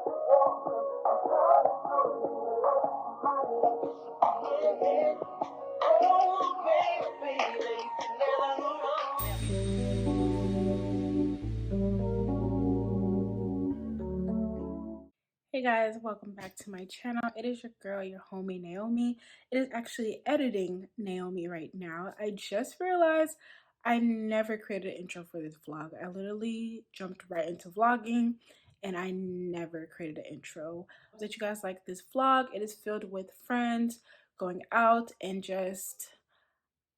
Hey guys, welcome back to my channel. It is your girl, your homie Naomi. It is actually editing Naomi right now. I just realized I never created an intro for this vlog. I literally jumped right into vlogging and I never created an intro. I hope that you guys like this vlog. It is filled with friends, going out, and just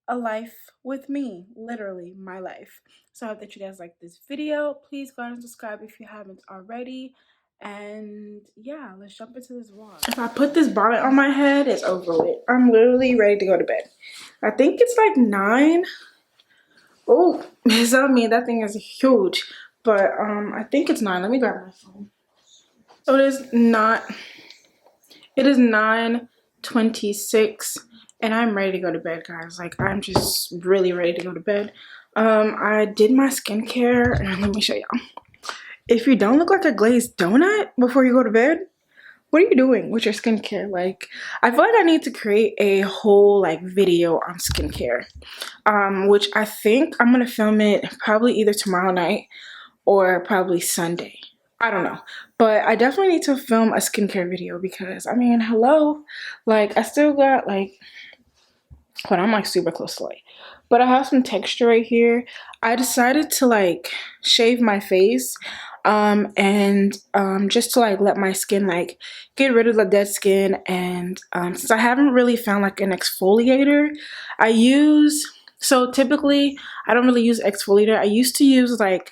a life with me, literally my life. So I hope that you guys like this video. Please go ahead and subscribe if you haven't already. And yeah, let's jump into this vlog. If I put this bonnet on my head, it's over with. I'm literally ready to go to bed. I think it's like 9. Oh, it's on me. That thing is huge. But I think it's 9. Let me grab my phone. So it is 9:26 and I'm ready to go to bed, guys. Like, I'm just really ready to go to bed. I did my skincare and let me show y'all. If you don't look like a glazed donut before you go to bed, what are you doing with your skincare? Like, I feel like I need to create a whole like video on skincare, which I think I'm gonna film it probably either tomorrow night or probably Sunday. I don't know, but I definitely need to film a skincare video because I mean, hello, like I still got like, but I'm like super close to light, but I have some texture right here. I decided to like shave my face and just to like let my skin like get rid of the dead skin. And since I haven't really found like an exfoliator, so typically I don't really use exfoliator. I used to use like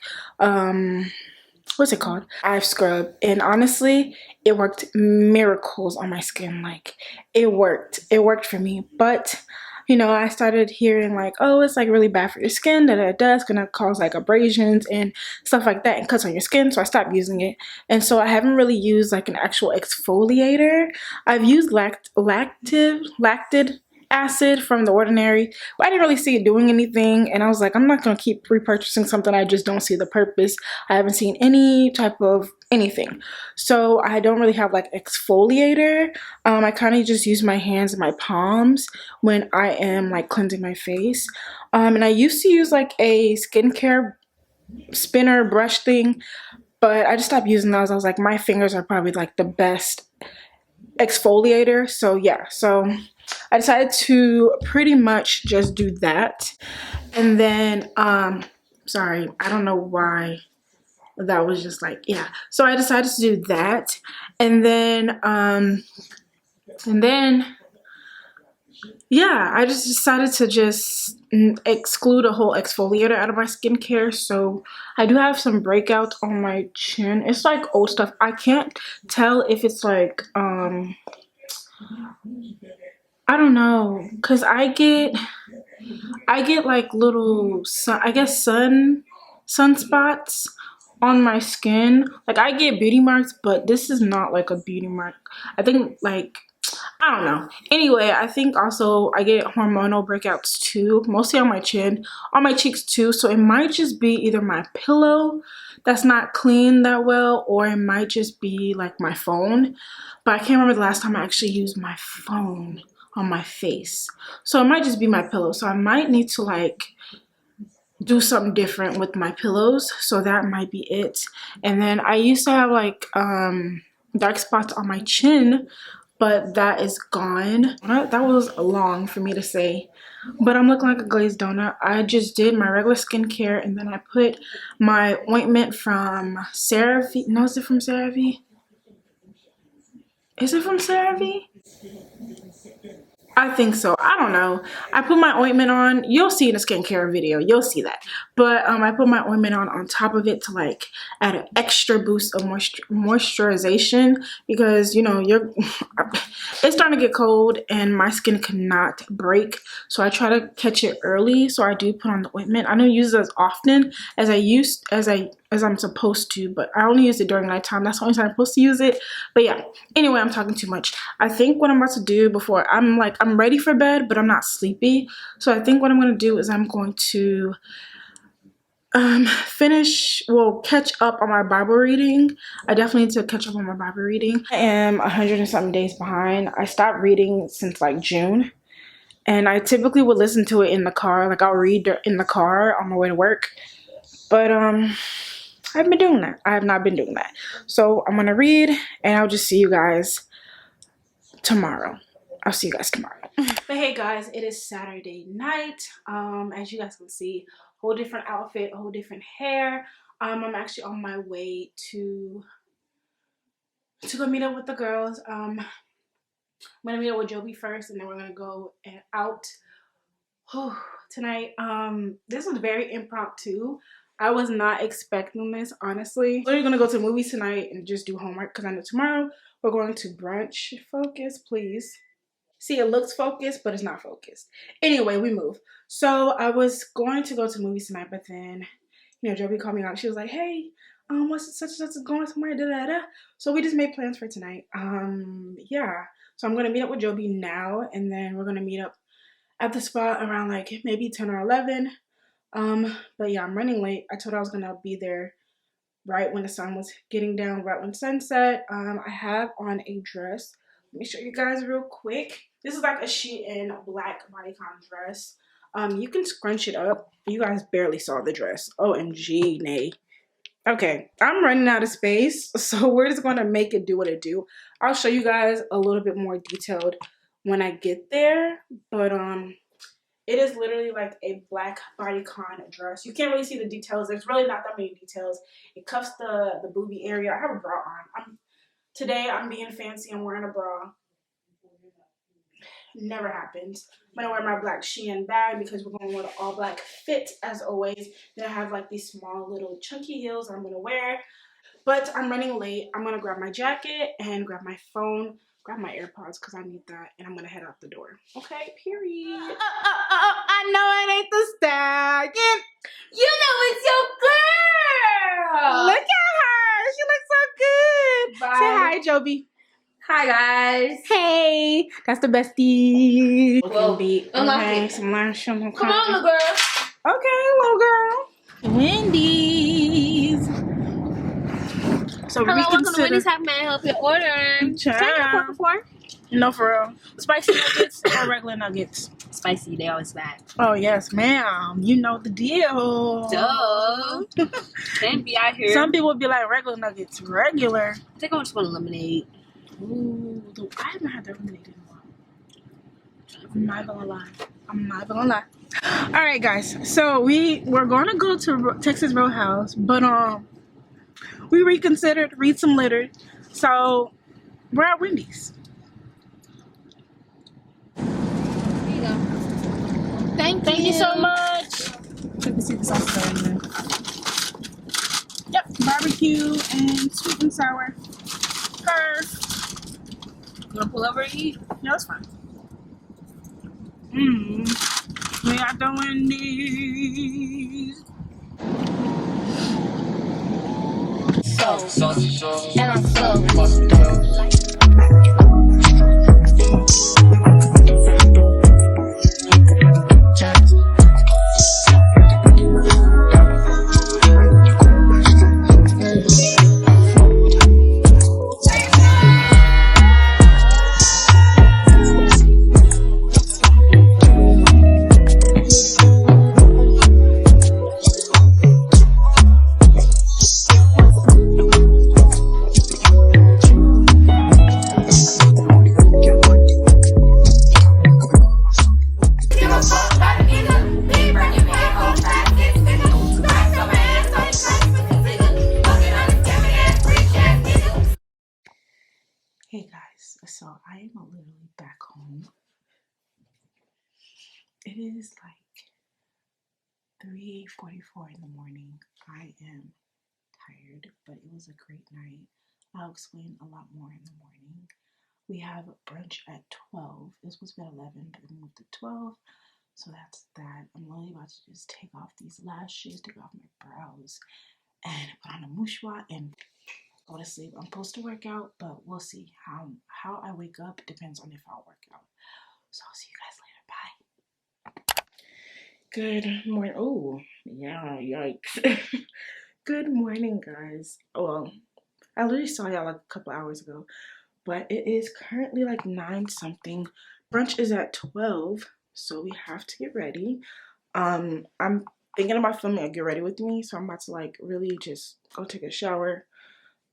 what's it called, eye scrub, and honestly it worked miracles on my skin. Like, it worked for me. But you know, I started hearing like, oh, it's like really bad for your skin, that it's gonna cause like abrasions and stuff like that and cuts on your skin. So I stopped using it, and so I haven't really used like an actual exfoliator. I've used lactic acid from The Ordinary, but I didn't really see it doing anything, and I was like, I'm not gonna keep repurchasing something I just don't see the purpose. I haven't seen any type of anything, so I don't really have like exfoliator. I kind of just use my hands and my palms when I am like cleansing my face. And I used to use like a skincare spinner brush thing, but I just stopped using those. I was like, my fingers are probably like the best exfoliator. So yeah, so I decided to pretty much just do that. And then sorry, I don't know why that was just like, yeah, so I decided to do that. And then yeah, I just decided to just exclude a whole exfoliator out of my skincare. So I do have some breakouts on my chin. It's like old stuff. I can't tell if it's like I don't know, cause I get like little sunspots on my skin. Like, I get beauty marks, but this is not like a beauty mark. I think like, I don't know. Anyway, I think also I get hormonal breakouts too, mostly on my chin, on my cheeks too. So it might just be either my pillow that's not clean that well, or it might just be like my phone. But I can't remember the last time I actually used my phone on my face. So it might just be my pillow. So I might need to like do something different with my pillows. So that might be it. And then I used to have like dark spots on my chin, but that is gone. That was long for me to say, but I'm looking like a glazed donut. I just did my regular skincare, and then I put my ointment from CeraVe. No, is it from CeraVe? Is it from CeraVe? I think so. I don't know. I put my ointment on. You'll see in the skincare video. You'll see that. But I put my ointment on top of it to like add an extra boost of moisturization, because you know it's starting to get cold and my skin cannot break. So I try to catch it early. So I do put on the ointment. I don't use it as often as I'm supposed to, but I only use it during nighttime. That's the only time I'm supposed to use it. But yeah, anyway, I'm talking too much. I think what I'm about to do before I'm ready for bed, but I'm not sleepy. So I think what I'm going to do is I'm going to catch up on my Bible reading. I definitely need to catch up on my Bible reading. I am 100 and something days behind. I stopped reading since like June, and I typically would listen to it in the car. Like I'll read in the car on my way to work, but I haven't been doing that. I have not been doing that. So I'm gonna read, and I'll just see you guys tomorrow. I'll see you guys tomorrow. But hey guys, it is Saturday night. As you guys can see, whole different outfit, a whole different hair. I'm actually on my way to go meet up with the girls. I'm gonna meet up with Joby first, and then we're gonna go out tonight. This was very impromptu. I was not expecting this, honestly. We're gonna go to the movies tonight and just do homework because I know tomorrow we're going to brunch. Focus, please. See, it looks focused, but it's not focused. Anyway, we move. So I was going to go to movies tonight, but then, you know, Joby called me out. She was like, hey, what's such and such going somewhere, da da da. So we just made plans for tonight. Yeah. So I'm gonna meet up with Joby now, and then we're gonna meet up at the spot around like maybe 10 or 11. But yeah, I'm running late. I told her I was gonna be there right when the sun was getting down, right when sunset. I have on a dress. Let me show you guys real quick. This is like a Shein black bodycon dress. You can scrunch it up. You guys barely saw the dress. OMG, nay. Okay, I'm running out of space, so we're just gonna make it do what it do. I'll show you guys a little bit more detailed when I get there, but it is literally like a black bodycon dress. You can't really see the details. There's really not that many details. It cuffs the boobie area. I have a bra on. Today I'm being fancy. I'm wearing a bra. Never happens. I'm gonna wear my black Shein bag because we're going with an all black fit as always. Then I have like these small little chunky heels I'm gonna wear. But I'm running late. I'm gonna grab my jacket and grab my phone, grab my AirPods because I need that, and I'm gonna head out the door. Okay, period. I know it ain't the style. You know it's your girl. Look at her. She looks so good. Bye. Say hi, Joby. Hi guys. Hey, that's the bestie. Well, okay, come on, little girl. Okay, little girl. Wendy's. So hello, welcome to Wendy's. How may I help you order? Can I get 4 for 4? No, for real. Spicy nuggets or regular nuggets? Spicy, they always bad. Oh yes, ma'am. You know the deal. Duh. Can't be out here. Some people would be like regular nuggets. Regular. I think I just want lemonade. Ooh, I haven't had the lemonade in a while. I'm not gonna lie. I'm not gonna lie. All right, guys. So we're gonna go to Texas Roadhouse, but we reconsidered, read some litter. So we're at Wendy's. Here you go. Thank you so much. Let me see the sauce in there. Yep, barbecue and sweet and sour. You wanna pull over and eat? No, it's fine. We got the Wendy's. And I'm so. Hey guys, so I am literally back home. It is like 3:44 in the morning. I am tired, but it was a great night. I'll explain a lot more in the morning. We have brunch at 12. It was supposed to be at 11, but we moved to 12. So that's that. I'm really about to just take off these lashes, take off my brows, and put on a mouchoir and go to sleep. I'm supposed to work out, but we'll see. How I wake up depends on if I'll work out. So I'll see you guys later. Bye. Good morning. Oh, yeah, yikes. Good morning, guys. Well, I literally saw y'all like a couple hours ago, but it is currently like 9 something. Brunch is at 12, so we have to get ready. I'm thinking about filming a get ready with me, so I'm about to like really just go take a shower.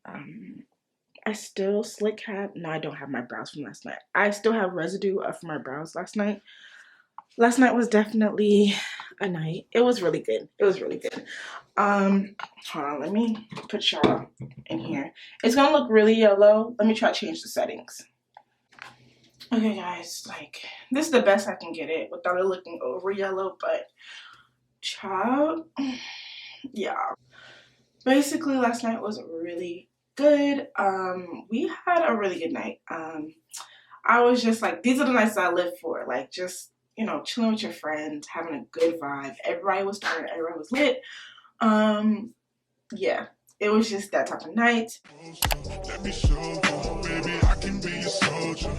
I still slick have, no, I don't have my brows from last night. I still have residue of my brows last night. Last night was definitely a night. It was really good. It was really good. Hold on, let me put y'all in here. It's gonna look really yellow. Let me try to change the settings. Okay, guys, like this is the best I can get it without it looking over yellow, but child, yeah. Basically, last night was really good. We had a really good night. I was just like, these are the nights I live for, like just, you know, chilling with your friends, having a good vibe. Everybody was tired, everybody was lit. Yeah, it was just that type of night. Let me show you, baby, I can be a soldier.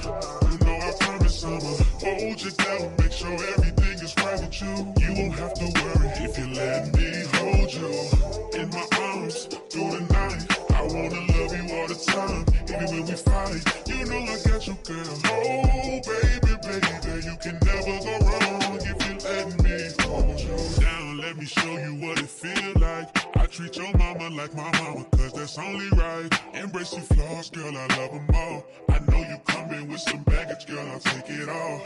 You know I promise I'ma hold you down, make sure everything is right with you. You won't have to worry if you let me hold you in my arms through the night. I wanna love you all the time, even when we fight. You know I got you, girl. Oh, baby, baby, you can never go wrong if you let me hold you down. Let me show you what it feel like. I treat your mama like my mama, cause that's only right. Embrace your flaws, girl, I love them all. I know you coming with some baggage, girl, I'll take it all.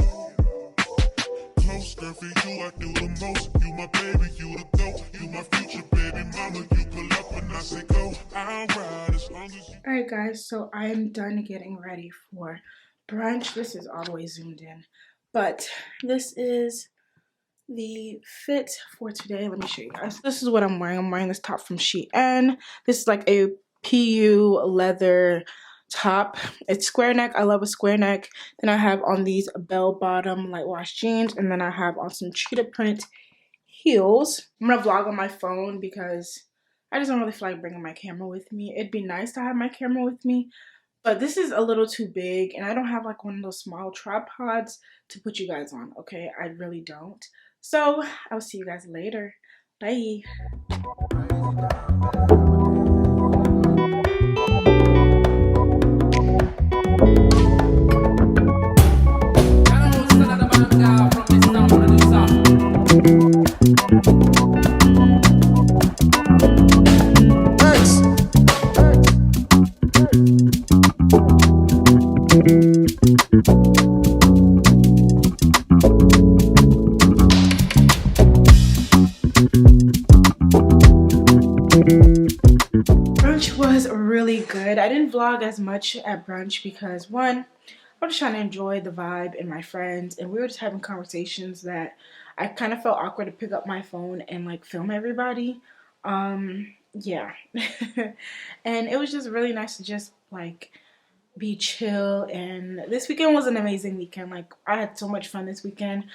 Close, girl, for you I do the most. You my baby, you the goat. You my future baby mama. You pull up when I say go. I'll ride as long as you. Alright guys, so I am done getting ready for brunch. This is all the way zoomed in. But this is the fit for today. Let me show you guys. This is what I'm wearing. I'm wearing this top from Shein. This is like a PU leather top. It's square neck. I love a square neck. Then I have on these bell bottom light wash jeans, and then I have on some cheetah print heels. I'm gonna vlog on my phone because I just don't really feel like bringing my camera with me. It'd be nice to have my camera with me, but this is a little too big, and I don't have like one of those small tripods to put you guys on, okay? I really don't. So I'll see you guys later. Bye. Brunch was really good. I didn't vlog as much at brunch because one, I was trying to enjoy the vibe and my friends, and we were just having conversations that I kind of felt awkward to pick up my phone and like film everybody. Yeah. And it was just really nice to just like be chill, and this weekend was an amazing weekend. Like I had so much fun this weekend.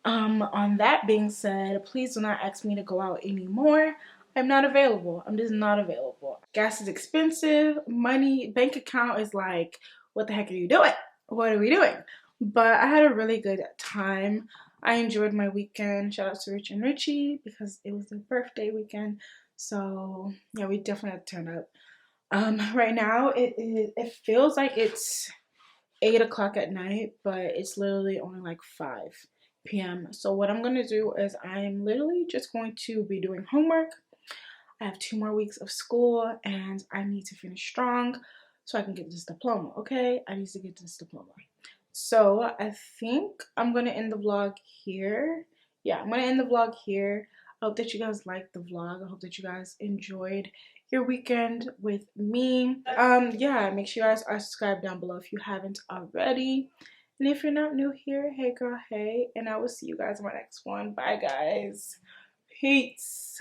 On that being said, please do not ask me to go out anymore. I'm not available. I'm just not available. Gas is expensive. Money, bank account is like, what the heck are you doing? What are we doing? But I had a really good time. I enjoyed my weekend. Shout out to Rich and Richie because it was their birthday weekend. So yeah, we definitely had to turn up. Right now it feels like it's 8 o'clock at night, but it's literally only like 5 p.m. So what I'm gonna do is I'm literally just going to be doing homework. I have 2 more weeks of school and I need to finish strong so I can get this diploma, okay? I need to get this diploma. So I think I'm gonna end the vlog here. Yeah, I'm gonna end the vlog here. I hope that you guys liked the vlog. I hope that you guys enjoyed your weekend with me. Yeah, make sure you guys are subscribed down below if you haven't already. And if you're not new here, hey girl, hey. And I will see you guys in my next one. Bye guys. Peace.